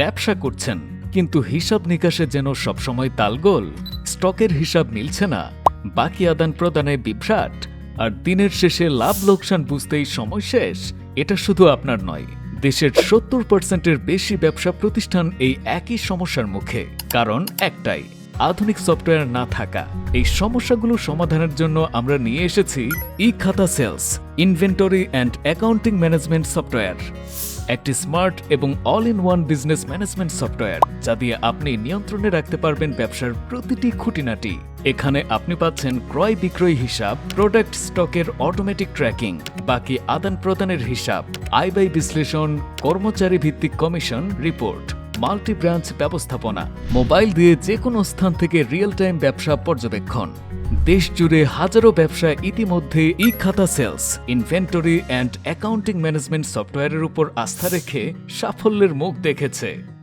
ব্যবসা করছেন, কিন্তু হিসাব নিকাশে যেন সবসময় তালগোল, স্টকের হিসাব মিলছে না, বাকি আদান প্রদানে বিভ্রাট, আর দিনের শেষে লাভ লোকসান বুঝতেই সময় শেষ। এটা শুধু আপনার নয়, দেশের 70% বেশি ব্যবসা প্রতিষ্ঠান এই একই সমস্যার মুখে। কারণ একটাই, আধুনিক সফটওয়্যার না থাকা। এই সমস্যাগুলো সমাধানের জন্য আমরা নিয়ে এসেছি e-Khata sales, inventory and accounting management software, একটি স্মার্ট এবং all in one business management software, যা দিয়ে আপনি নিয়ন্ত্রণে রাখতে পারবেন ব্যবসার প্রতিটি খুঁটিনাটি। এখানে আপনি পাচ্ছেন ক্রয় বিক্রয় হিসাব, প্রোডাক্ট স্টকের অটোমেটিক ট্র্যাকিং, বাকি আদান প্রদানের হিসাব, আয় ব্যয় বিশ্লেষণ, কর্মচারী ভিত্তিক কমিশন রিপোর্ট, মাল্টি ব্রাঞ্চ ব্যবস্থাপনা, মোবাইল দিয়ে যে কোনো স্থান থেকে রিয়েল টাইম ব্যবসা পর্যবেক্ষণ। দেশ জুড়ে হাজারো ব্যবসা ইতিমধ্যে e-Khata sales, inventory and accounting management সফটওয়্যারের উপর আস্থা রেখে সাফল্যের মুখ দেখেছে।